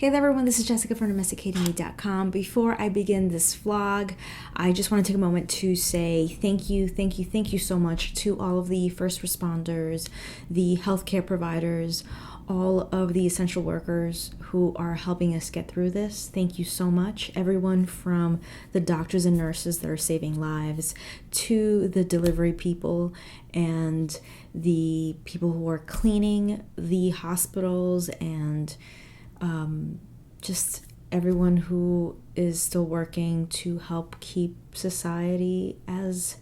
Hey there everyone, this is Jessica from DomesticatedMe.com. Before I begin this vlog, I just want to take a moment to say thank you so much to all of the first responders, the healthcare providers, all of the essential workers who are helping us get through this. Thank you so much. Everyone from the doctors and nurses that are saving lives to the delivery people and the people who are cleaning the hospitals and just everyone who is still working to help keep society as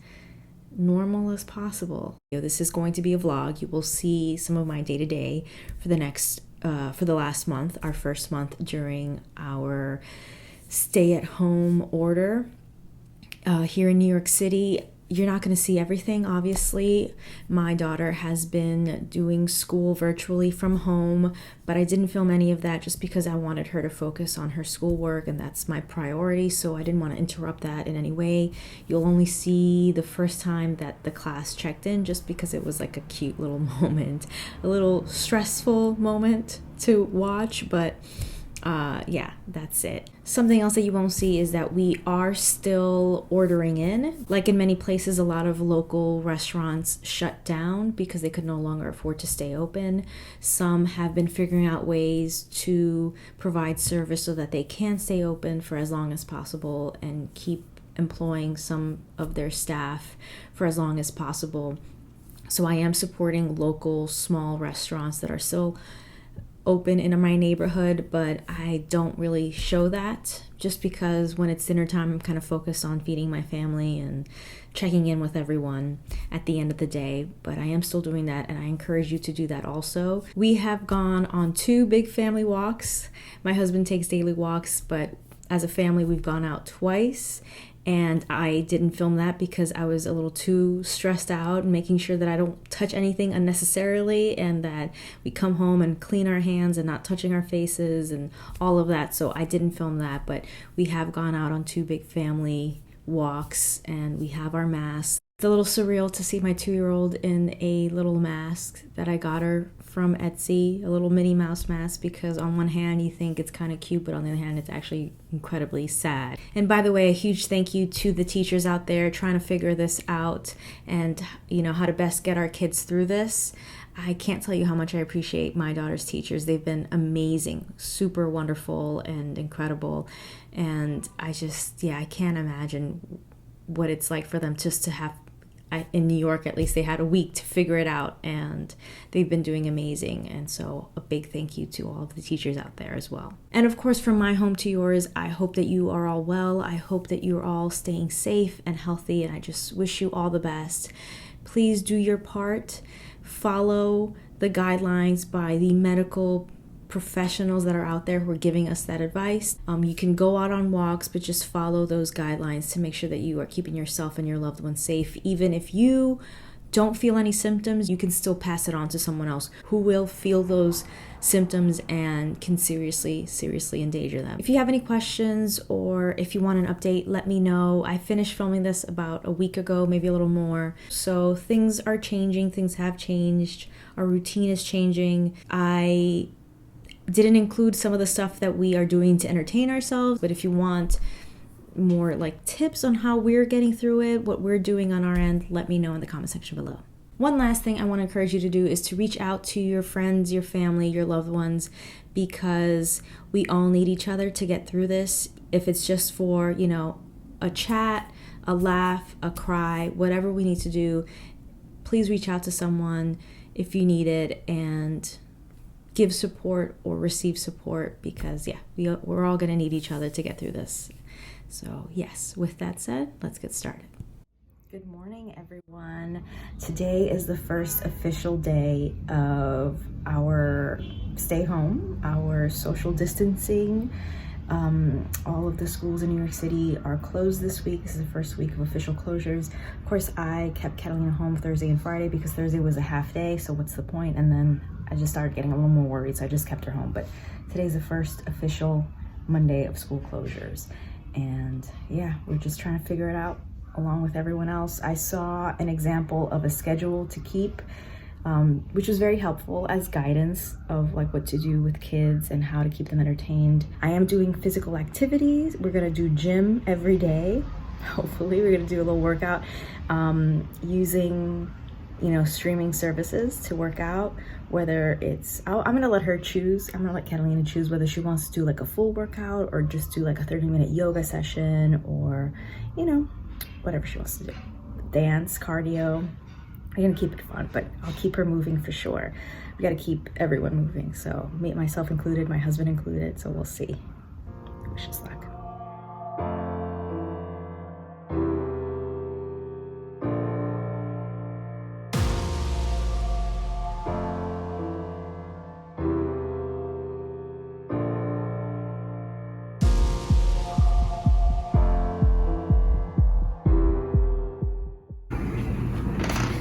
normal as possible. This is going to be a vlog. You will see some of my day-to-day for the last month, our first month during our stay-at-home order here in New York City. You're not going to see everything, obviously. My daughter has been doing school virtually from home, but I didn't film any of that just because I wanted her to focus on her schoolwork, and that's my priority, so I didn't want to interrupt that in any way. You'll only see the first time that the class checked in just because it was like a cute little moment, a little stressful moment to watch, but yeah, that's it. Something else that you won't see is that we are still ordering in. Like in many places, a lot of local restaurants shut down because they could no longer afford to stay open. Some have been figuring out ways to provide service so that they can stay open for as long as possible and keep employing some of their staff for as long as possible. So I am supporting local small restaurants that are still open in my neighborhood, but I don't really show that just because when it's dinner time, I'm kind of focused on feeding my family and checking in with everyone at the end of the day. But I am still doing that, and I encourage you to do that also. We have gone on 2 big family walks. My husband takes daily walks, but as a family, we've gone out twice. And I didn't film that because I was a little too stressed out, making sure that I don't touch anything unnecessarily and that we come home and clean our hands and not touching our faces and all of that. So I didn't film that, but we have gone out on 2 big family walks and we have our masks. It's a little surreal to see my 2-year-old in a little mask that I got her from Etsy, a little Minnie Mouse mask, because on one hand you think it's kind of cute, but on the other hand it's actually incredibly sad. And by the way, a huge thank you to the teachers out there trying to figure this out and how to best get our kids through this. I can't tell you how much I appreciate my daughter's teachers. They've been amazing, super wonderful and incredible, and I can't imagine what it's like for them just to have, in New York at least, they had a week to figure it out, and they've been doing amazing. And so a big thank you to all of the teachers out there as well. And of course, from my home to yours, I hope that you are all well. I hope that you're all staying safe and healthy, and I just wish you all the best. Please do your part. Follow the guidelines by the medical professionals that are out there who are giving us that advice. You can go out on walks, but just follow those guidelines to make sure that you are keeping yourself and your loved ones safe. Even if you don't feel any symptoms, you can still pass it on to someone else who will feel those symptoms and can seriously endanger them. If you have any questions or if you want an update, let me know. I finished filming this about a week ago, maybe a little more. So things are changing, things have changed. Our routine is changing. I didn't include some of the stuff that we are doing to entertain ourselves, but if you want more like tips on how we're getting through it, what we're doing on our end, let me know in the comment section below. One last thing I want to encourage you to do is to reach out to your friends, your family, your loved ones, because we all need each other to get through this. If it's just for, a chat, a laugh, a cry, whatever we need to do, please reach out to someone if you need it and give support or receive support, because we're all going to need each other to get through this. So yes, with that said, let's get started. Good morning, everyone. Today is the first official day of our stay home, our social distancing. All of the schools in New York City are closed this week. This is the first week of official closures. Of course, I kept Catalina home Thursday and Friday because Thursday was a half day, so what's the point? And then I just started getting a little more worried, so I just kept her home. But today's the first official Monday of school closures. And yeah, we're just trying to figure it out along with everyone else. I saw an example of a schedule to keep which was very helpful as guidance of like what to do with kids and how to keep them entertained. I am doing physical activities. We're gonna do gym every day. Hopefully we're gonna do a little workout using, you know, streaming services to work out, whether it's, I'm gonna let her choose. I'm gonna let Catalina choose whether she wants to do like a full workout or just do like a 30-minute yoga session, or, you know, whatever she wants to do. Dance, cardio. I'm gonna keep it fun, but I'll keep her moving for sure. We gotta keep everyone moving, so myself included, my husband included, so we'll see. Wish us luck.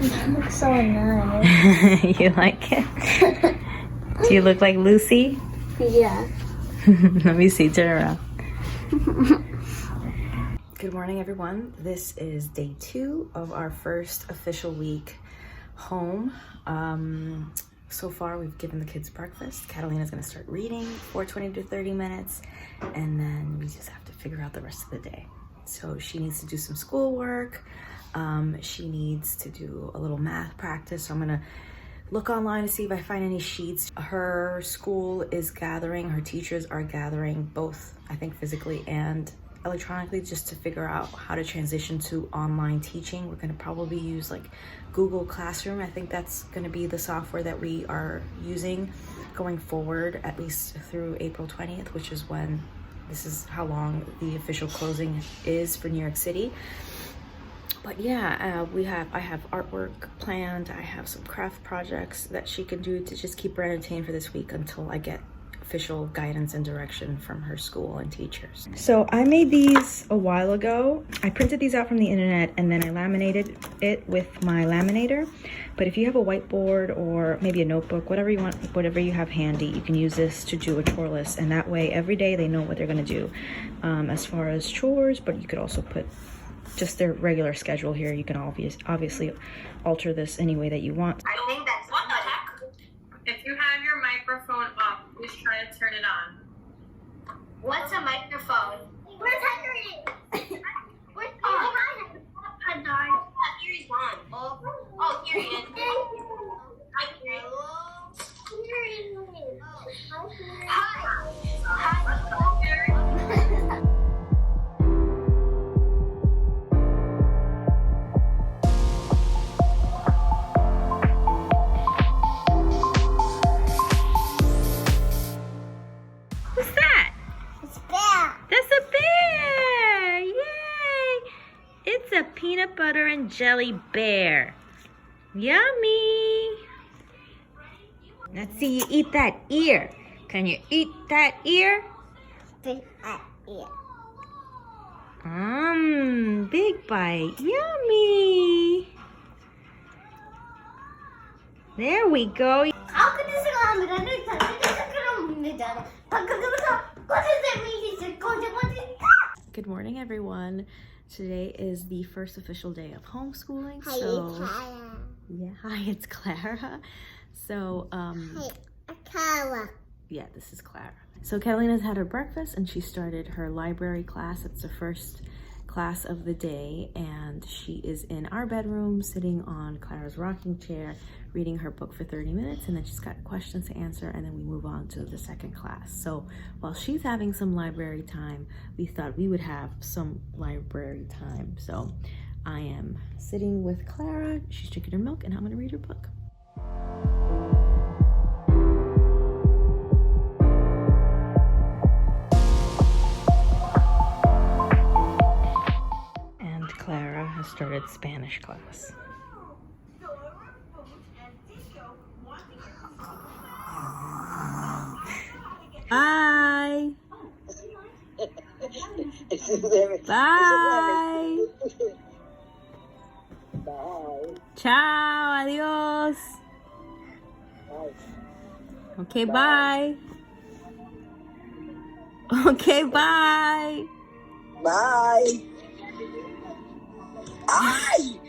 That looks so nice. You like it? Do you look like Lucy? Yeah. Let me see, turn around. Good morning, everyone. This is day 2 of our first official week home. So far, we've given the kids breakfast. Catalina's gonna start reading for 20 to 30 minutes, and then we just have to figure out the rest of the day. So she needs to do some schoolwork. She needs to do a little math practice. So I'm gonna look online to see if I find any sheets. Her school is gathering, her teachers are gathering, both I think physically and electronically, just to figure out how to transition to online teaching. We're gonna probably use like Google Classroom. I think that's gonna be the software that we are using going forward, at least through April 20th, which is when, this is how long the official closing is for New York City. But yeah, I have artwork planned. I have some craft projects that she can do to just keep her entertained for this week until I get official guidance and direction from her school and teachers. So I made these a while ago. I printed these out from the internet and then I laminated it with my laminator. But if you have a whiteboard or maybe a notebook, whatever you want, whatever you have handy, you can use this to do a chore list. And that way every day they know what they're gonna do as far as chores, but you could also put just their regular schedule here. You can obviously alter this any way that you want. I think that's what the heck? If you have your microphone up, please try to turn it on. What's a microphone? Where's Henry? Where's Henry? Here he's on. Oh, here he is. Hi, Kiri. Hi. Hi, Kiri. What's that? It's bear. That's a bear! Yay! It's a peanut butter and jelly bear. Yummy! Let's see you eat that ear. Can you eat that ear? Big ear. Big bite. Yummy! There we go. Good morning, everyone. Today is the first official day of homeschooling. Hi, so it's Clara. yeah, hi, it's Clara. So Hi, Clara. yeah, this is Clara. So Catalina's had her breakfast and she started her library class. It's the first class of the day, and she is in our bedroom sitting on Clara's rocking chair reading her book for 30 minutes, and then she's got questions to answer, and then we move on to the second class. So while she's having some library time, we thought we would have some library time. So I am sitting with Clara, she's drinking her milk, and I'm going to read her book. Clara has started Spanish class. Bye. Bye. Bye. Ciao. Adios. Okay, bye. Okay, bye. Bye. Ay!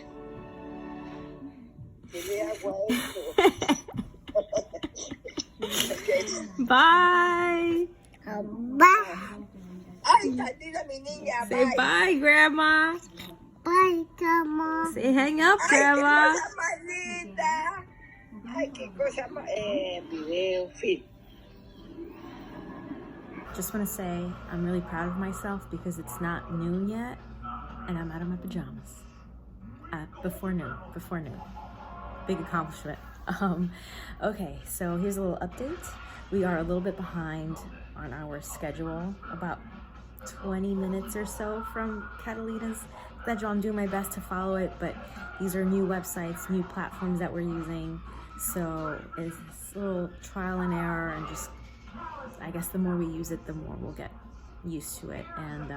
Bye. Bye. Say bye, Grandma. Bye, Grandma. Say hang up, Grandma. Just want to say I'm really proud of myself because it's not noon yet and I'm out of my pajamas. Before noon. Big accomplishment. Okay, so here's a little update. We are a little bit behind on our schedule, about 20 minutes or so from Catalina's schedule. I'm doing my best to follow it, but these are new websites, new platforms that we're using. So it's a little trial and error, and just, I guess the more we use it, the more we'll get used to it, and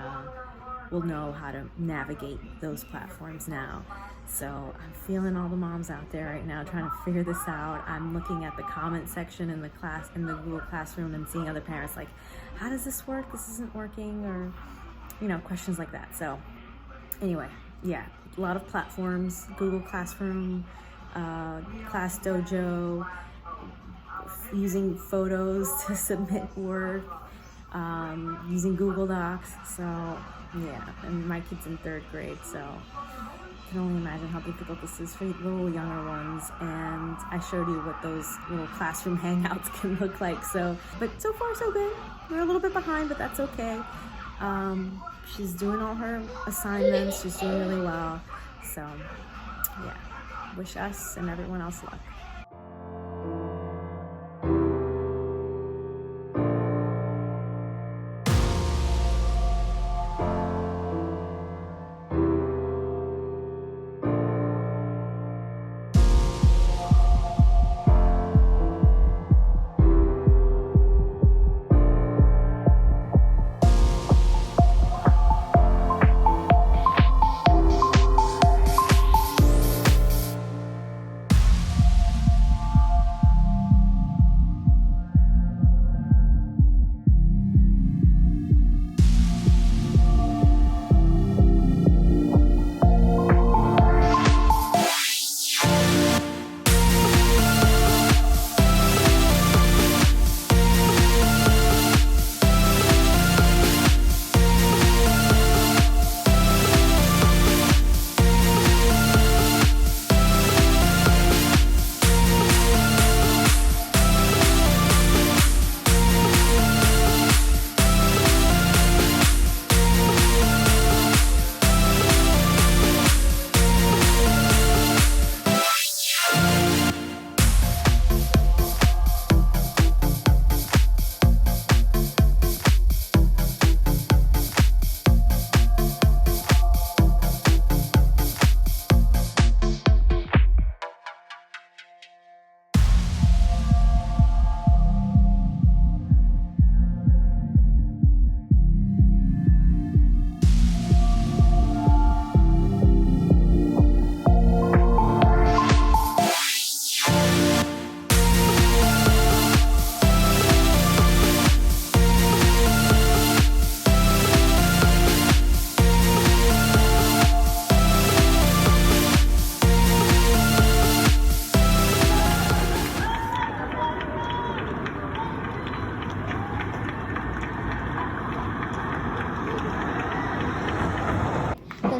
we'll know how to navigate those platforms now. So I'm feeling all the moms out there right now trying to figure this out. I'm looking at the comment section in the Google Classroom and seeing other parents like, how does this work? This isn't working, or, you know, questions like that. So anyway, yeah, a lot of platforms, Google Classroom, Class Dojo, using photos to submit work, using Google Docs. So yeah, and my kid's in 3rd grade, so I can only imagine how difficult this is for the little younger ones. And I showed you what those little classroom hangouts can look like. So, but so far so good. We're a little bit behind, but that's okay. She's doing all her assignments. She's doing really well. So yeah, wish us and everyone else luck.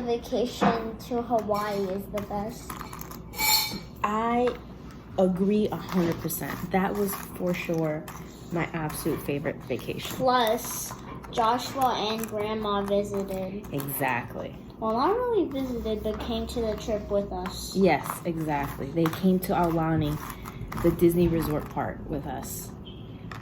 Vacation to Hawaii is the best. I agree 100%. That was for sure my absolute favorite vacation. Plus, Joshua and Grandma visited. Exactly. Well, not really visited, but came to the trip with us. Yes, exactly. They came to Aulani, the Disney resort part, with us.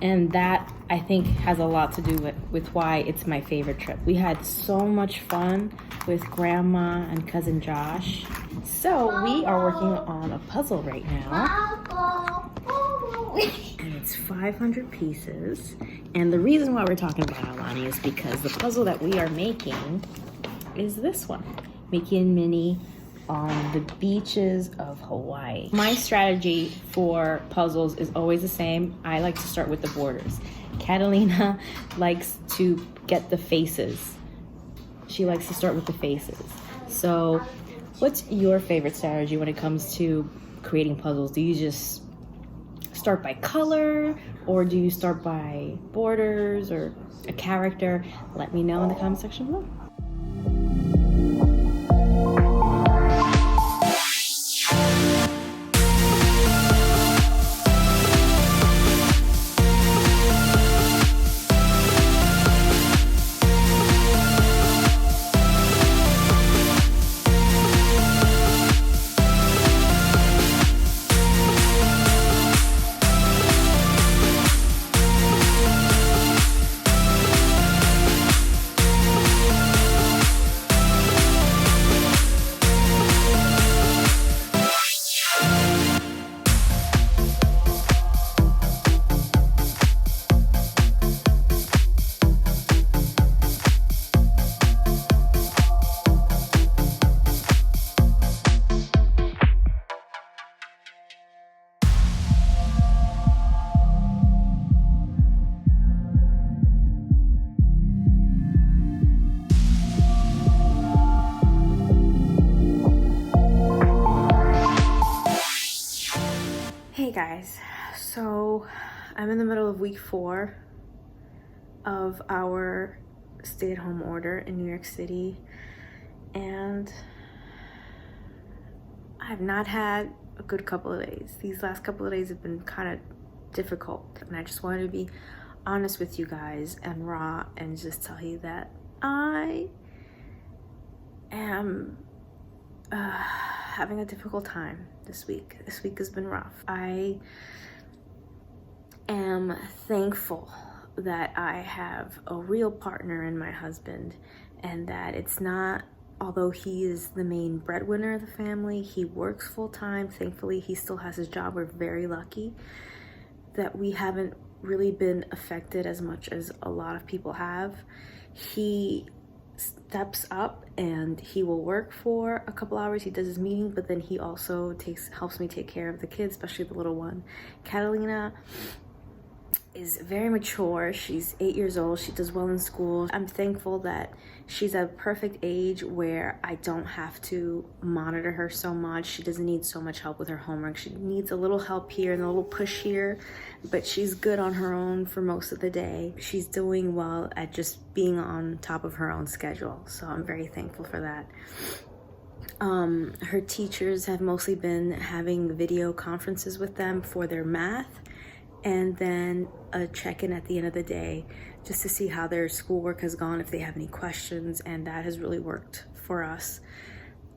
And that, I think, has a lot to do with why it's my favorite trip. We had so much fun with Grandma and Cousin Josh. So we are working on a puzzle right now. And it's 500 pieces. And the reason why we're talking about Aulani is because the puzzle that we are making is this one. Mickey and Minnie on the beaches of Hawaii. My strategy for puzzles is always the same. I like to start with the borders. Catalina likes to get the faces. She likes to start with the faces. So what's your favorite strategy when it comes to creating puzzles? Do you just start by color, or do you start by borders or a character? Let me know in the comment section below. Hey guys, so I'm in the middle of week 4 of our stay-at-home order in New York City, and I've not had a good couple of days. These last couple of days have been kind of difficult, and I just wanted to be honest with you guys and raw and just tell you that I am having a difficult time this week. This week has been rough. I am thankful that I have a real partner in my husband, and that it's not, although he is the main breadwinner of the family, he works full-time. Thankfully, he still has his job. We're very lucky that we haven't really been affected as much as a lot of people have. He steps up and he will work for a couple hours. He does his meeting, but then he also helps me take care of the kids, especially the little one. Catalina is very mature. She's 8 years old. She does well in school. I'm thankful that she's at a perfect age where I don't have to monitor her so much. She doesn't need so much help with her homework. She needs a little help here and a little push here, but she's good on her own for most of the day. She's doing well at just being on top of her own schedule, so I'm very thankful for that. Her teachers have mostly been having video conferences with them for their math, and then a check-in at the end of the day just to see how their schoolwork has gone, if they have any questions, and that has really worked for us.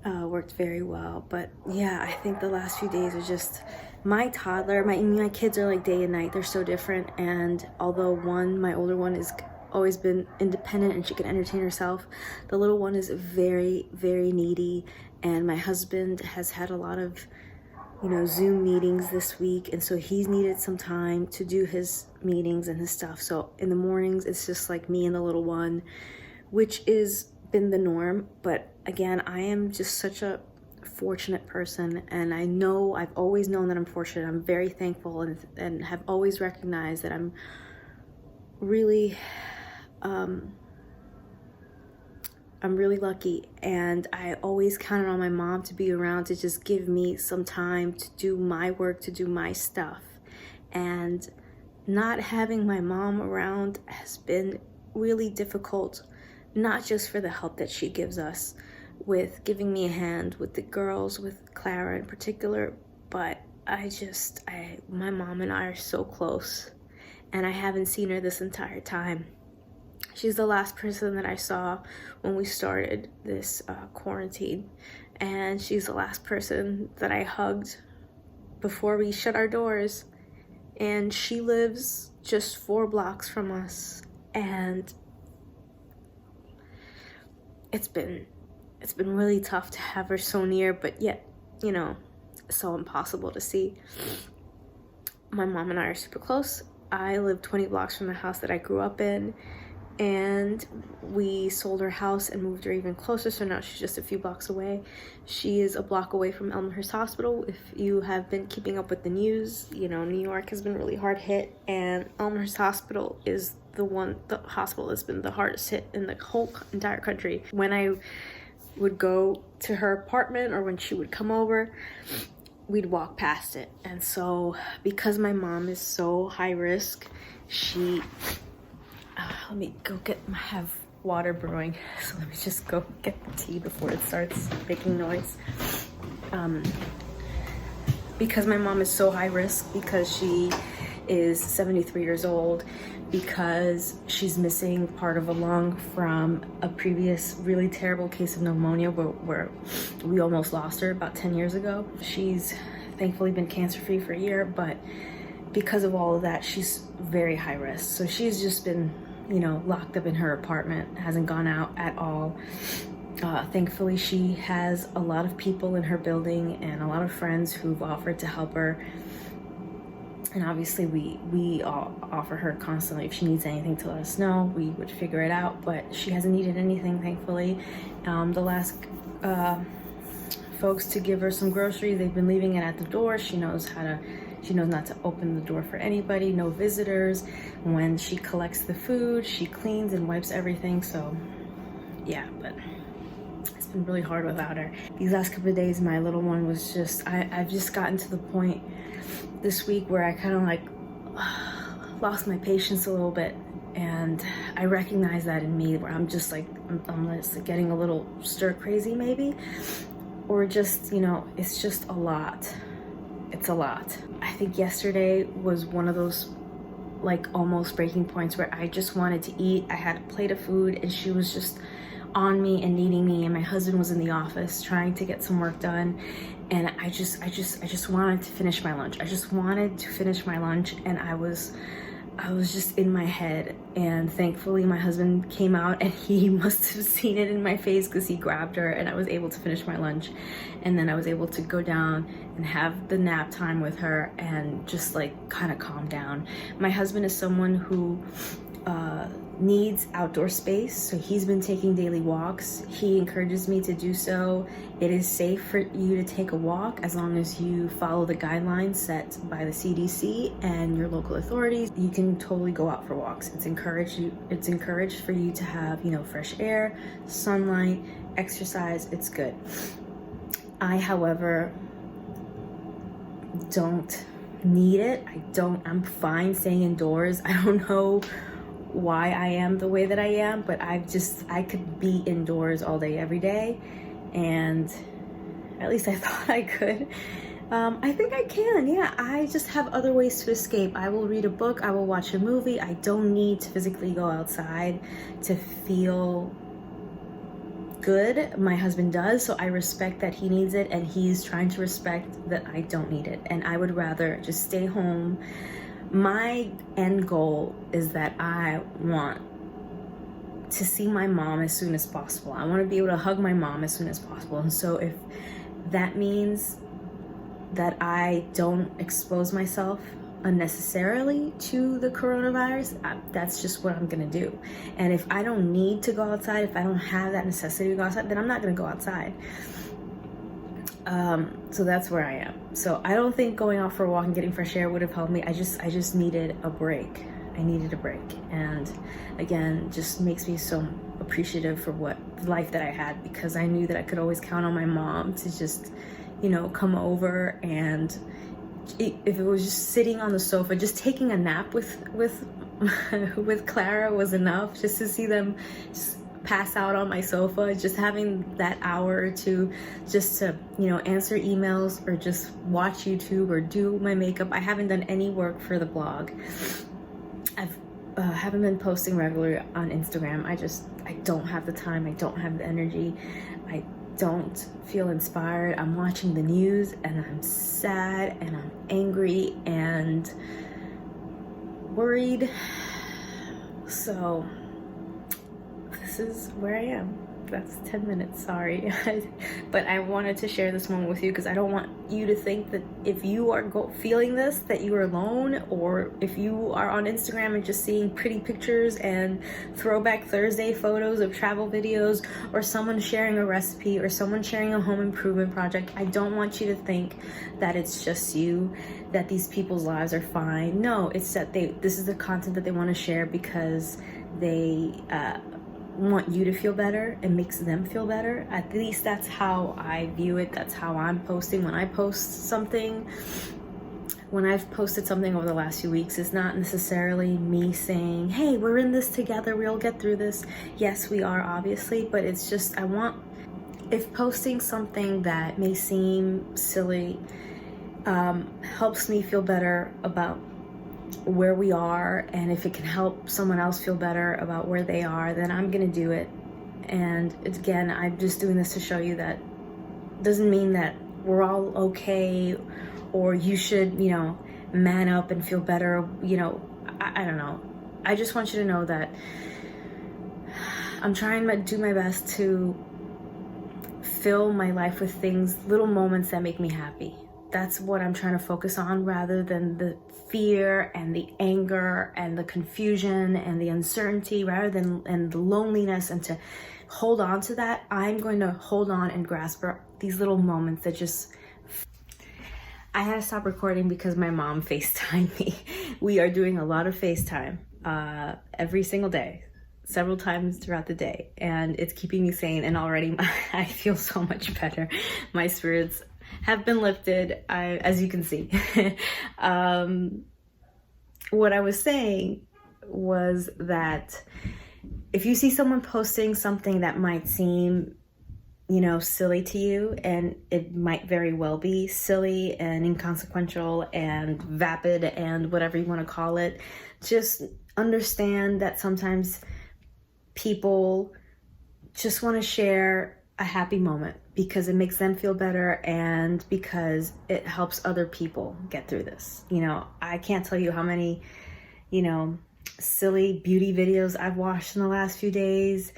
Worked very well. But yeah, I think the last few days are just, my toddler, my kids are like day and night. They're so different, and although my older one is always been independent and she can entertain herself, the little one is very, very needy, and my husband has had a lot of Zoom meetings this week, and so he's needed some time to do his meetings and his stuff. So in the mornings, it's just like me and the little one, which is been the norm. But again, I am just such a fortunate person, and I know I've always known that I'm fortunate. I'm very thankful and have always recognized that I'm really I'm really lucky, and I always counted on my mom to be around to just give me some time to do my work, to do my stuff. And not having my mom around has been really difficult, not just for the help that she gives us with giving me a hand with the girls, with Clara in particular, but my mom and I are so close, and I haven't seen her this entire time. She's the last person that I saw when we started this quarantine, and she's the last person that I hugged before we shut our doors. And she lives just 4 blocks from us, and it's been really tough to have her so near, but yet, so impossible to see. My mom and I are super close. I live 20 blocks from the house that I grew up in, and we sold her house and moved her even closer, so now she's just a few blocks away. She is a block away from Elmhurst Hospital. If you have been keeping up with the news, New York has been really hard hit, and Elmhurst Hospital is the hospital that's been the hardest hit in the whole entire country. When I would go to her apartment or when she would come over, we'd walk past it. And so because my mom is so high risk, she let me go have water brewing, so let me just go get the tea before it starts making noise. Because my mom is so high risk, because she is 73 years old, because she's missing part of a lung from a previous really terrible case of pneumonia where we almost lost her about 10 years ago. She's thankfully been cancer-free for a year, but because of all of that, she's very high risk. So she's just been, you know, locked up in her apartment, hasn't gone out at all. Thankfully, she has a lot of people in her building and a lot of friends who've offered to help her. And obviously we all offer her constantly, if she needs anything, to let us know. We would figure it out, but she hasn't needed anything, thankfully. The last folks to give her some groceries, they've been leaving it at the door. She knows not to open the door for anybody, no visitors. When she collects the food, she cleans and wipes everything. So yeah, but it's been really hard without her. These last couple of days, my little one was just, I've just gotten to the point this week where I kind of like lost my patience a little bit, and I recognize that in me, where I'm just like, I'm just getting a little stir crazy maybe, or just, you know, it's just a lot. It's a lot. I think yesterday was one of those like almost breaking points where I just wanted to eat. I had a plate of food and she was just on me and needing me, and my husband was in the office trying to get some work done, and I just wanted to finish my lunch. I just wanted to finish my lunch, and I was just in my head. And thankfully my husband came out, and he must have seen it in my face, because he grabbed her and I was able to finish my lunch. And then I was able to go down and have the nap time with her and just like kind of calm down. My husband is someone who needs outdoor space, so he's been taking daily walks. He encourages me to do so. It is safe for you to take a walk as long as you follow the guidelines set by the CDC and your local authorities. You can totally go out for walks. It's encouraged for you to have, you know, fresh air, sunlight, exercise. It's good. I, however, don't need it. I'm fine staying indoors. I don't know why I am the way that I am, but I could be indoors all day, every day, and at least I thought I could. I think I can, yeah. I just have other ways to escape. I will read a book, I will watch a movie. I don't need to physically go outside to feel good. My husband does, so I respect that he needs it, and he's trying to respect that I don't need it, and I would rather just stay home. My end goal is that I want to see my mom as soon as possible. I want to be able to hug my mom as soon as possible. And so if that means that I don't expose myself unnecessarily to the coronavirus, that's just what I'm gonna do. And if I don't need to go outside, if I don't have that necessity to go outside, then I'm not gonna go outside. So that's where I am. So I don't think going out for a walk and getting fresh air would have helped me. I just needed a break. I needed a break. And again, just makes me so appreciative for what life that I had, because I knew that I could always count on my mom to just, you know, come over, and if it was just sitting on the sofa, just taking a nap with Clara was enough, just to see them just pass out on my sofa, just having that hour or two just to, you know, answer emails or just watch YouTube or do my makeup. I haven't done any work for the blog. I haven't been posting regularly on Instagram. I don't have the time. I don't have the energy. I don't feel inspired. I'm watching the news and I'm sad and I'm angry and worried. So this is where I am. That's 10 minutes, sorry. But I wanted to share this moment with you because I don't want you to think that if you are feeling this, that you are alone, or if you are on Instagram and just seeing pretty pictures and throwback Thursday photos of travel videos, or someone sharing a recipe, or someone sharing a home improvement project. I don't want you to think that it's just you, that these people's lives are fine. No, it's that this is the content that they want to share because they want you to feel better, it makes them feel better. At least that's how I view it. That's how I'm posting. When I post something, when I've posted something over the last few weeks, it's not necessarily me saying, hey, we're in this together, we'll get through this. Yes, we are, obviously, but it's just, if posting something that may seem silly helps me feel better about where we are, and if it can help someone else feel better about where they are, then I'm gonna do it. And again, I'm just doing this to show you that doesn't mean that we're all okay, or you should, you know, man up and feel better, you know. I don't know. I just want you to know that I'm trying to do my best to fill my life with things, little moments that make me happy. That's what I'm trying to focus on, rather than the fear and the anger and the confusion and the uncertainty, rather than and the loneliness, and to hold on to that. I'm going to hold on and grasp for these little moments that just... I had to stop recording because my mom FaceTimed me. We are doing a lot of FaceTime every single day, several times throughout the day, and it's keeping me sane, and already I feel so much better. My spirits have been lifted, as you can see. What I was saying was that if you see someone posting something that might seem, you know, silly to you, and it might very well be silly and inconsequential and vapid and whatever you want to call it, just understand that sometimes people just want to share a happy moment because it makes them feel better, and because it helps other people get through this. You know, I can't tell you how many, you know, silly beauty videos I've watched in the last few days.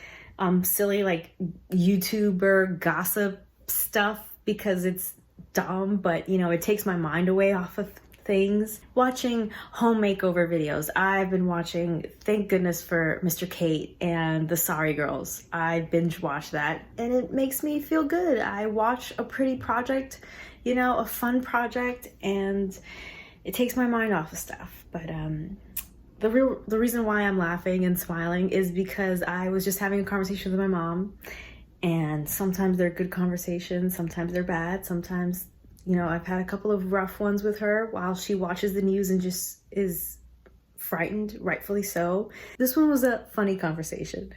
Silly like YouTuber gossip stuff, because it's dumb, but you know, it takes my mind away off of things. Watching home makeover videos. I've been watching, thank goodness for Mr. Kate and the Sorry Girls. I binge watch that, and it makes me feel good. I watch a pretty project, you know, a fun project, and it takes my mind off of stuff. But the reason why I'm laughing and smiling is because I was just having a conversation with my mom, and sometimes they're good conversations, sometimes they're bad, sometimes, you know, I've had a couple of rough ones with her while she watches the news and just is frightened, rightfully so. This one was a funny conversation.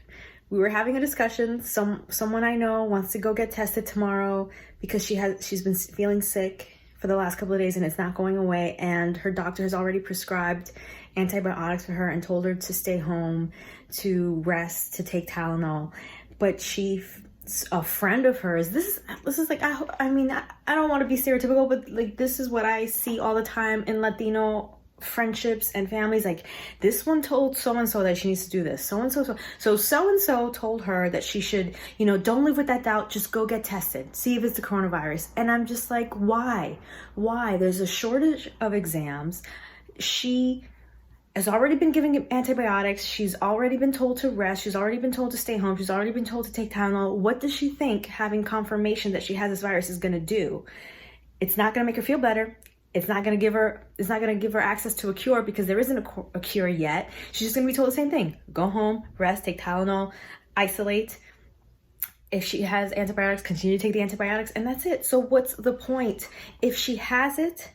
We were having a discussion. Someone I know wants to go get tested tomorrow because she's been feeling sick for the last couple of days and it's not going away, and her doctor has already prescribed antibiotics for her and told her to stay home, to rest, to take Tylenol. But a friend of hers, this is like, I mean, I don't want to be stereotypical, but like, this is what I see all the time in Latino friendships and families. Like, this one told so-and-so that she needs to do this, so-and-so told her that she should, you know, don't live with that doubt, just go get tested, see if it's the coronavirus. And I'm just like, why? There's a shortage of exams. She has already been giving antibiotics. She's already been told to rest. She's already been told to stay home. She's already been told to take Tylenol. What does she think having confirmation that she has this virus is going to do? It's not going to make her feel better. It's not going to give her access to a cure, because there isn't a cure yet. She's just going to be told the same thing. Go home, rest, take Tylenol, isolate. If she has antibiotics, continue to take the antibiotics, and that's it. So what's the point? If she has it,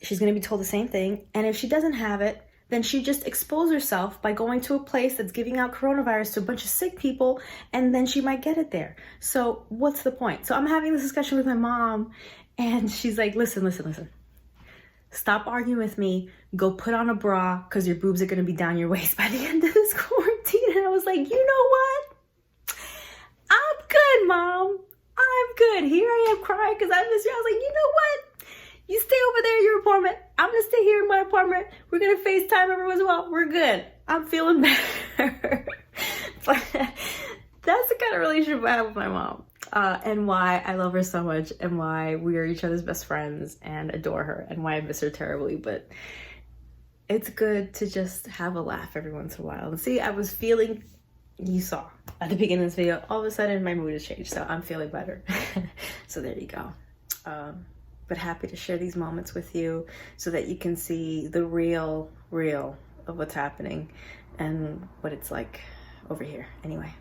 she's going to be told the same thing. And if she doesn't have it, then she just exposed herself by going to a place that's giving out coronavirus to a bunch of sick people, and then she might get it there. So what's the point? So I'm having this discussion with my mom, and she's like, listen. Stop arguing with me. Go put on a bra, because your boobs are going to be down your waist by the end of this quarantine. And I was like, you know what? I'm good, Mom. I'm good. Here I am crying because I miss you. I was like, you know what? You stay over there in your apartment. I'm going to stay here in my apartment. We're going to FaceTime every once in a while. We're good. I'm feeling better. But that's the kind of relationship I have with my mom. And why I love her so much, and why we are each other's best friends and adore her, and why I miss her terribly. But it's good to just have a laugh every once in a while. And see, I was feeling, you saw at the beginning of this video, all of a sudden my mood has changed. So I'm feeling better. So there you go. But happy to share these moments with you so that you can see the real of what's happening and what it's like over here. Anyway.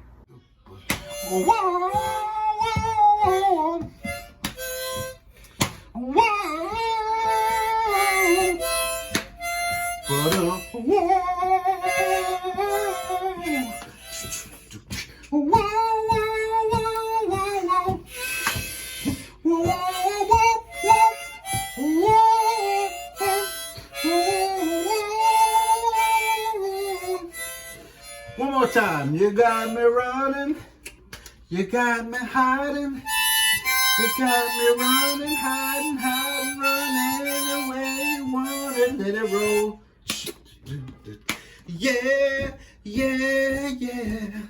One more time. You got me running. You got me hiding. You got me running, hiding, hiding, running the way you want it. Let it roll. Yeah, yeah, yeah.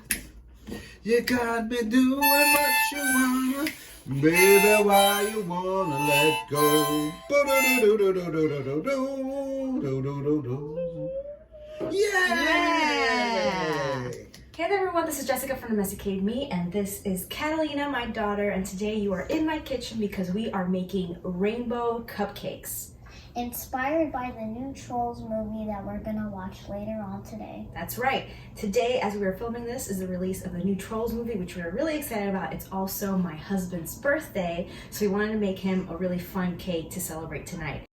You got me doing what you wanna. Baby, why you wanna let go? Yeah! Hey there everyone, this is Jessica from Domesticated Me, and this is Catalina, my daughter, and today you are in my kitchen because we are making rainbow cupcakes. Inspired by the new Trolls movie that we're gonna watch later on today. That's right. Today, as we are filming this, is the release of the new Trolls movie, which we're really excited about. It's also my husband's birthday, so we wanted to make him a really fun cake to celebrate tonight.